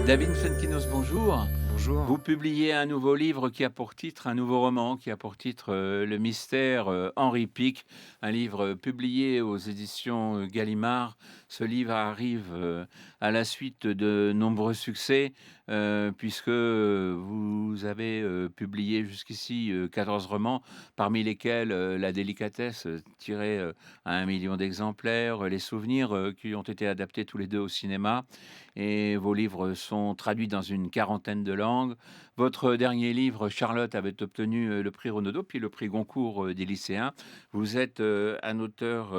David Fuenquinos, bonjour. Bonjour. Vous publiez un nouveau livre qui a pour titre, un nouveau roman qui a pour titre Le mystère Henri Pic, un livre publié aux éditions Gallimard. Ce livre arrive à la suite de nombreux succès, puisque vous avez publié jusqu'ici 14 romans, parmi lesquels La délicatesse, tirée à 1 million d'exemplaires, Les souvenirs, qui ont été adaptés tous les deux au cinéma. Et vos livres sont traduits dans une quarantaine de langues. Votre dernier livre, Charlotte, avait obtenu le prix Renaudot, puis le prix Goncourt des lycéens. Vous êtes un auteur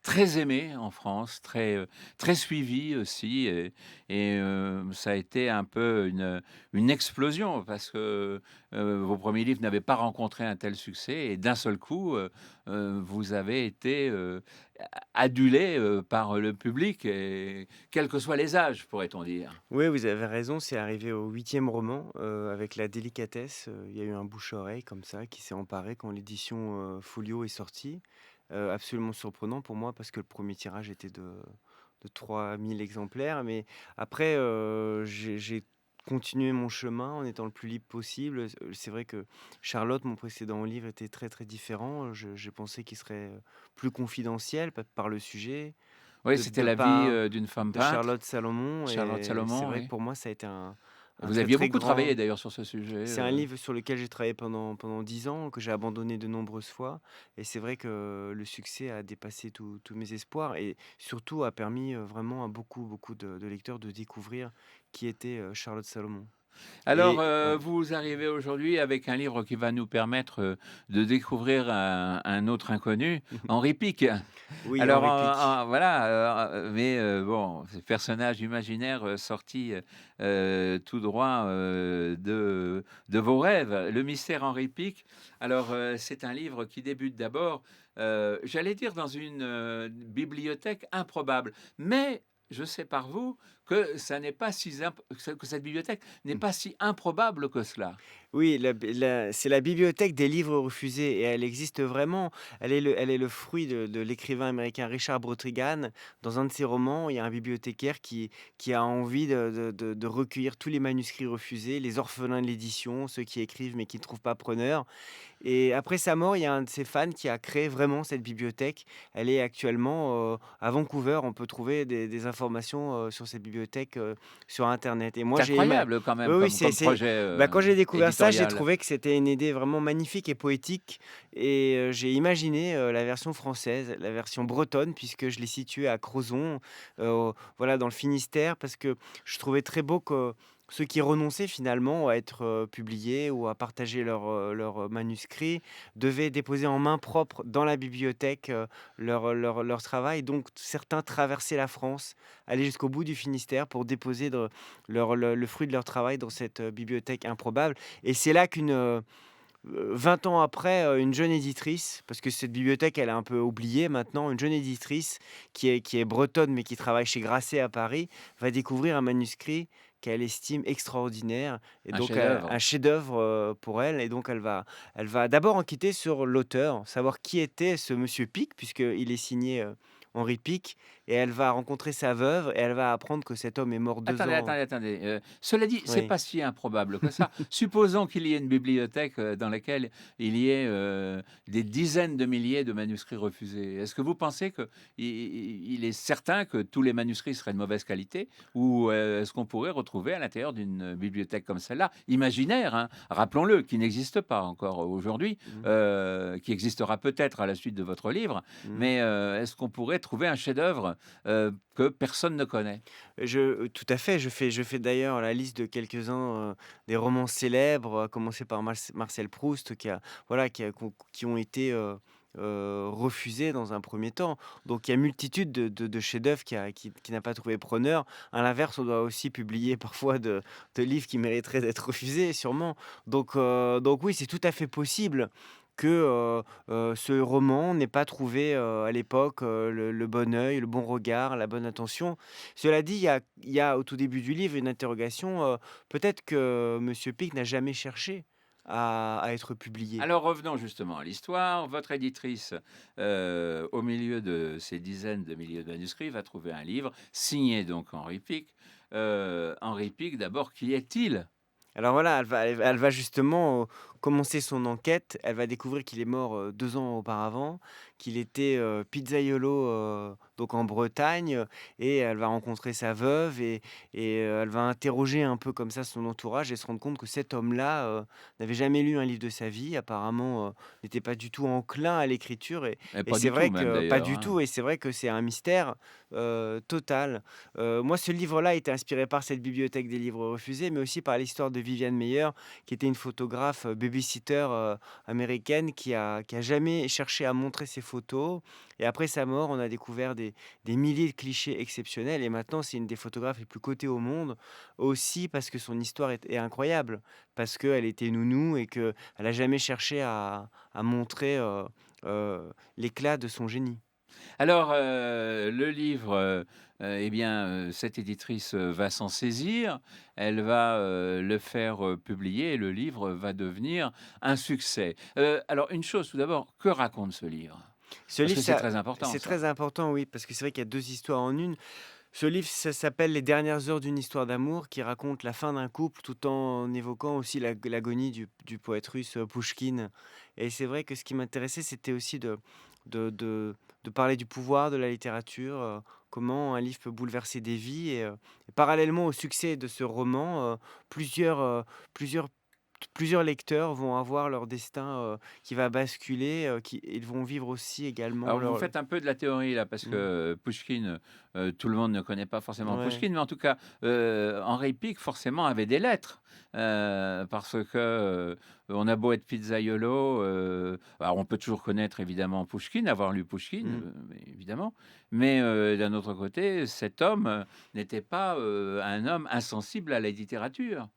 très aimé en France, très suivi aussi, ça a été un peu une explosion parce que vos premiers livres n'avaient pas rencontré un tel succès et d'un seul coup, vous avez été adulé par le public, et quels que soient les âges, pourrait-on dire. Oui, vous avez raison, c'est arrivé au huitième roman, avec La délicatesse, il y a eu un bouche-oreille comme ça qui s'est emparé quand l'édition, Folio est sortie. Absolument surprenant pour moi parce que le premier tirage était de 3 000 exemplaires, mais après, j'ai continué mon chemin en étant le plus libre possible. C'est vrai que Charlotte, mon précédent livre, était très, très différent. J'ai pensé qu'il serait, plus confidentiel par le sujet, Oui, c'était de la vie par d'une femme de peintre, Charlotte Salomon, Charlotte et c'est Salomon, vrai que oui. pour moi, ça a été un Vous très, aviez très beaucoup travaillé grand. d'ailleurs sur ce sujet, C'est un livre sur lequel j'ai travaillé pendant 10 ans, que j'ai abandonné de nombreuses fois, et c'est vrai que le succès a dépassé tous mes espoirs et surtout a permis, vraiment à beaucoup, beaucoup de lecteurs de découvrir qui était, Charlotte Salomon. Alors, Et ouais. vous arrivez aujourd'hui avec un livre qui va nous permettre, de découvrir un autre inconnu, Henri Pic. Oui, Alors, Henri Pic. voilà, mais bon, ce personnage imaginaire, sorti, tout droit, de vos rêves, Le mystère Henri Pic. Alors, c'est un livre qui débute d'abord, j'allais dire dans une, bibliothèque improbable, mais je sais par vous que ça n'est pas si imp que cette bibliothèque n'est pas si improbable que cela. Oui, c'est la bibliothèque des livres refusés et elle existe vraiment. Elle est le fruit de l'écrivain américain Richard Brotigan. Dans un de ses romans, il y a un bibliothécaire qui a envie de recueillir tous les manuscrits refusés, les orphelins de l'édition, ceux qui écrivent mais qui ne trouvent pas preneur. Et après sa mort, il y a un de ses fans qui a créé vraiment cette bibliothèque. Elle est actuellement, à Vancouver. On peut trouver des informations, sur cette bibliothèque, sur internet et moi C'est j'ai ima incroyable quand oui, même oui, comme projet, bah, quand j'ai découvert ça, j'ai éditorial. trouvé que c'était une idée vraiment magnifique et poétique et j'ai imaginé, la version française, la version bretonne puisque je l'ai située à Crozon, voilà dans le Finistère parce que je trouvais très beau que ceux qui renonçaient finalement à être, publiés ou à partager leurs manuscrits devaient déposer en main propre dans la bibliothèque, leur travail. Donc certains traversaient la France, allaient jusqu'au bout du Finistère pour déposer le fruit de leur travail dans cette, bibliothèque improbable et c'est là qu'une, 20 ans après, une jeune éditrice, parce que cette bibliothèque, elle est un peu oubliée maintenant, une jeune éditrice qui est bretonne, mais qui travaille chez Grasset à Paris, va découvrir un manuscrit qu'elle estime extraordinaire et Un donc un chef-d'œuvre. chef-d'œuvre, pour elle et donc elle va d'abord enquêter sur l'auteur, savoir qui était ce monsieur Pic, puisqu'il est signé, Henri Pic et elle va rencontrer sa veuve et elle va apprendre que cet homme est mort 2 Attendez, ans. attendez, attendez, cela dit, c'est Oui. pas si improbable que ça. Supposons qu'il y ait une bibliothèque, dans laquelle il y ait, des dizaines de milliers de manuscrits refusés. Est-ce que vous pensez qu'il est certain que tous les manuscrits seraient de mauvaise qualité? Ou, est-ce qu'on pourrait retrouver à l'intérieur d'une bibliothèque comme celle-là, imaginaire, hein, rappelons-le, qui n'existe pas encore aujourd'hui, Mmh. qui existera peut-être à la suite de votre livre, Mmh. mais, est-ce qu'on pourrait trouver un chef-d'œuvre, que personne ne connaît? Tout à fait, je fais d'ailleurs la liste de quelques-uns, des romans célèbres, à commencer par Marcel Proust qui ont été, refusés dans un premier temps. Donc il y a multitude de chefs-d'œuvre qui n'a pas trouvé preneur. À l'inverse, on doit aussi publier parfois de livres qui mériteraient d'être refusés sûrement. Donc oui, c'est tout à fait possible que, ce roman n'ait pas trouvé, à l'époque, le bon œil, le bon regard, la bonne attention. Cela dit, il y a au tout début du livre une interrogation, peut-être que monsieur Pic n'a jamais cherché à être publié. Alors revenons justement à l'histoire. Votre éditrice, au milieu de ces dizaines de milliers de manuscrits, va trouver un livre signé donc Henri Pic. Henri Pic, d'abord, qui est-il? Alors voilà, elle va justement, commencer son enquête. Elle va découvrir qu'il est mort, 2 ans auparavant, qu'il était, pizzaïolo, donc en Bretagne, et elle va rencontrer sa veuve et elle va interroger un peu comme ça son entourage et se rendre compte que cet homme-là, n'avait jamais lu un livre de sa vie. Apparemment, n'était pas du tout enclin à l'écriture Et et pas c'est du tout vrai même que pas d'ailleurs, du hein. tout et c'est vrai que c'est un mystère, total. Moi, ce livre-là était inspiré par cette bibliothèque des livres refusés, mais aussi par l'histoire de Viviane Meyer, qui était une photographe, baby-sitter, américaine qui a jamais cherché à montrer ses photos et après sa mort, on a découvert des milliers de clichés exceptionnels et maintenant c'est une des photographes les plus cotées au monde, aussi parce que son histoire est incroyable, parce qu'elle était nounou et qu'elle a jamais cherché à montrer, l'éclat de son génie. Alors, le livre, eh bien, cette éditrice, va s'en saisir. Elle va, le faire, publier et le livre va devenir un succès. Alors une chose tout d'abord, que raconte ce livre? Ce Parce livre, que c'est ça très important c'est ça. très important, oui, parce que c'est vrai qu'il y a 2 histoires en une. Ce livre, ça s'appelle «Les dernières heures d'une histoire d'amour» qui raconte la fin d'un couple tout en évoquant aussi l'agonie du poète russe, Pouchkine et c'est vrai que ce qui m'intéressait, c'était aussi de parler du pouvoir de la littérature, comment un livre peut bouleverser des vies et parallèlement au succès de ce roman, plusieurs, plusieurs plusieurs lecteurs vont avoir leur destin, qui va basculer, qui ils vont vivre aussi également Alors vous leur faites un peu de la théorie là, parce mmh, que Pouchkine, tout le monde ne connaît pas forcément ouais. Pouchkine, mais en tout cas, Henri Pic forcément avait des lettres, parce que, on a beau être pizzaïolo, alors on peut toujours connaître évidemment Pouchkine, avoir lu Pouchkine, Mmh. évidemment, mais d'un autre côté, cet homme, n'était pas, un homme insensible à la littérature.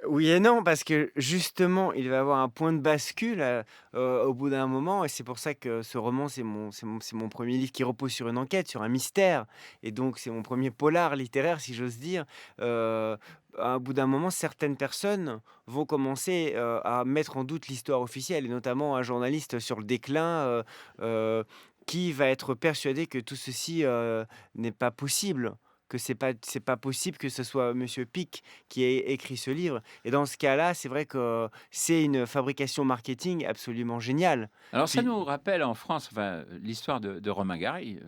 Oui et non, parce que justement, il va avoir un point de bascule, au bout d'un moment et c'est pour ça que ce roman, c'est mon 1er livre qui repose sur une enquête, sur un mystère et donc c'est mon premier polar littéraire, si j'ose dire. Heu, à bout d'un moment, certaines personnes vont commencer, à mettre en doute l'histoire officielle et notamment un journaliste sur le déclin, qui va être persuadé que tout ceci, n'est pas possible, que c'est pas possible que ce soit monsieur Pic qui ait écrit ce livre et dans ce cas-là, c'est vrai que c'est une fabrication marketing absolument géniale. Alors ça Puis nous rappelle en France, enfin, l'histoire de Romain Gary,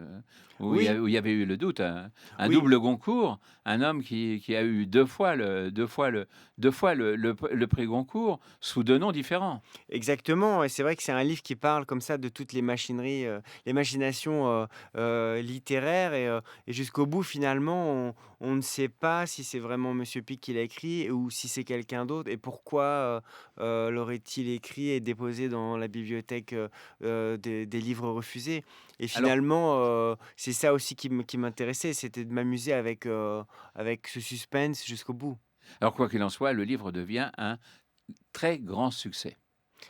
oui, où il y avait eu le doute, un oui. double Goncourt, un homme qui a eu 2 fois le prix Goncourt sous 2 noms différents. Exactement et c'est vrai que c'est un livre qui parle comme ça de toutes les machineries, les machinations, littéraires et jusqu'au bout finalement on ne sait pas si c'est vraiment monsieur Pic qui l'a écrit ou si c'est quelqu'un d'autre et pourquoi, l'aurait-il écrit et déposé dans la bibliothèque, des livres refusés et Alors finalement, c'est ça aussi qui m'intéressait, c'était de m'amuser avec ce suspense jusqu'au bout. alors quoi qu'il en soit, le livre devient un très grand succès.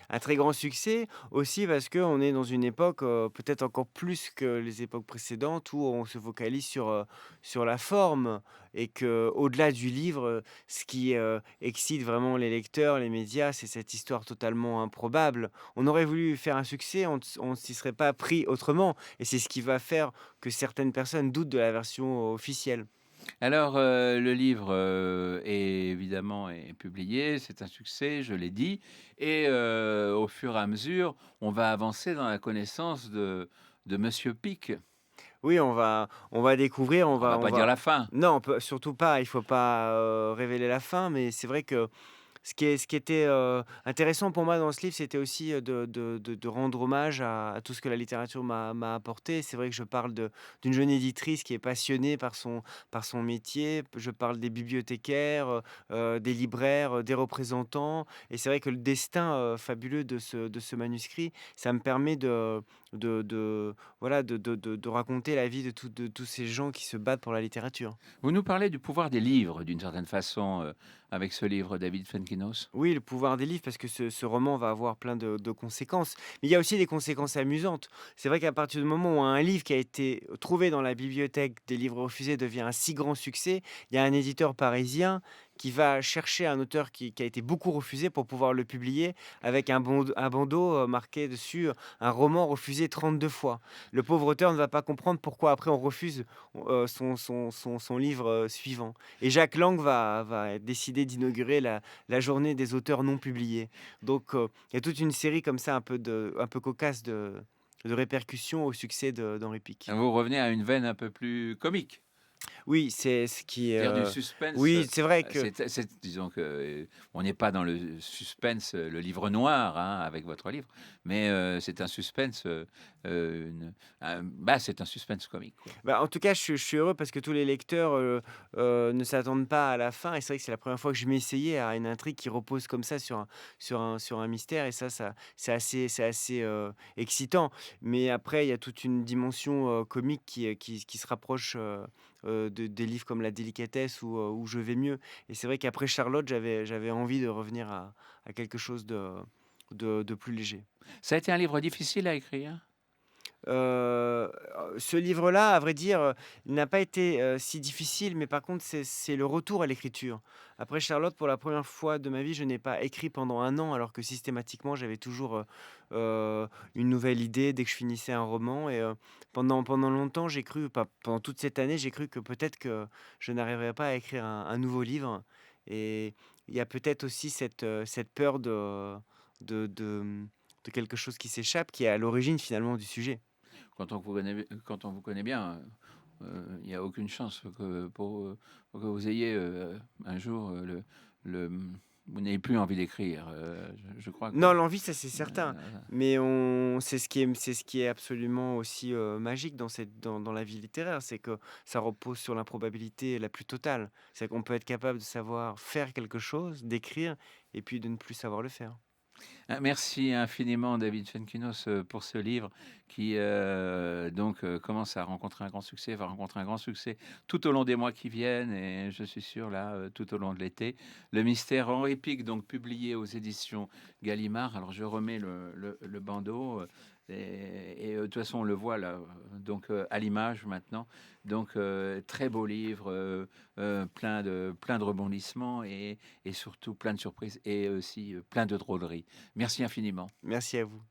Un très grand succès aussi parce qu'on est dans une époque, peut-être encore plus que les époques précédentes où on se focalise sur la forme et que au delà du livre, ce qui, excite vraiment les lecteurs, les médias, c'est cette histoire totalement improbable. On aurait voulu faire un succès, on ne s'y serait pas pris autrement et c'est ce qui va faire que certaines personnes doutent de la version officielle. Alors, le livre, est évidemment est publié, c'est un succès, je l'ai dit et au fur et à mesure, on va avancer dans la connaissance de Monsieur Pic. Oui, on va découvrir, on On va va on pas dire va la fin. non, on peut surtout pas, il faut pas, révéler la fin, mais c'est vrai que ce qui était, intéressant pour moi dans ce livre, c'était aussi, de rendre hommage à tout ce que la littérature m'a apporté. C'est vrai que je parle d'une jeune éditrice qui est passionnée par son métier. Je parle des bibliothécaires, des libraires, des représentants et c'est vrai que le destin, fabuleux de ce manuscrit, ça me permet de voilà, de raconter la vie de tous ces gens qui se battent pour la littérature. Vous nous parlez du pouvoir des livres d'une certaine façon, avec ce livre, David Fuenkinos? Oui, le pouvoir des livres, parce que ce roman va avoir plein de conséquences. Mais il y a aussi des conséquences amusantes. C'est vrai qu'à partir du moment où un livre qui a été trouvé dans la bibliothèque des livres refusés devient un si grand succès, il y a un éditeur parisien qui va chercher un auteur qui a été beaucoup refusé pour pouvoir le publier avec un bandeau, marqué dessus, un roman refusé 32 fois. Le pauvre auteur ne va pas comprendre pourquoi après on refuse, son livre, suivant et Jacques Lang va décider d'inaugurer la journée des auteurs non publiés. Donc il y a toute une série comme ça un peu cocasse de répercussions au succès d'Henri Pic. Vous revenez à une veine un peu plus comique. Oui, c'est ce qui est, C'est-à-dire du suspense, oui, c'est vrai que disons que, on n'est pas dans le suspense, le livre noir, hein, avec votre livre, mais c'est un suspense, c'est un suspense comique, quoi. bah, en tout cas, je suis heureux parce que tous les lecteurs, ne s'attendent pas à la fin et c'est vrai que c'est la première fois que je m'essayais à une intrigue qui repose comme ça sur un mystère et ça c'est assez, excitant. Mais après, il y a toute une dimension, comique qui se rapproche, de des livres comme La Délicatesse ou Je vais mieux et c'est vrai qu'après Charlotte, j'avais envie de revenir à quelque chose de plus léger. Ça a été un livre difficile à écrire? Heu, Ce livre-là, à vrai dire, il n'a pas été, si difficile, mais par contre, c'est le retour à l'écriture. Après Charlotte, pour la première fois de ma vie, je n'ai pas écrit pendant un an, alors que systématiquement, j'avais toujours, une nouvelle idée dès que je finissais un roman et pendant longtemps, j'ai cru, pas pendant toute cette année, j'ai cru que peut-être que je n'arriverais pas à écrire un nouveau livre et il y a peut-être aussi cette peur de, mmh, de quelque chose qui s'échappe, qui est à l'origine finalement du sujet. Quand on vous connaît bien, il y a aucune chance pour que vous ayez, un jour, vous n'ayez plus envie d'écrire, je crois que, Non, l'envie, ça c'est certain, heu mais c'est ce qui est absolument aussi, magique dans la vie littéraire, c'est que ça repose sur l'improbabilité la plus totale. C'est qu'on peut être capable de savoir faire quelque chose, d'écrire et puis de ne plus savoir le faire. Merci infiniment David Fuenkinos, pour ce livre qui, commence à rencontrer un grand succès, va rencontrer un grand succès tout au long des mois qui viennent et je suis sûr là, tout au long de l'été. Le mystère Henri Pic, donc publié aux éditions Gallimard. Alors je remets le bandeau, de toute façon on le voit là, à l'image maintenant. Très beau livre, plein de rebondissements et surtout plein de surprises et aussi, plein de drôleries. Merci infiniment. Merci à vous.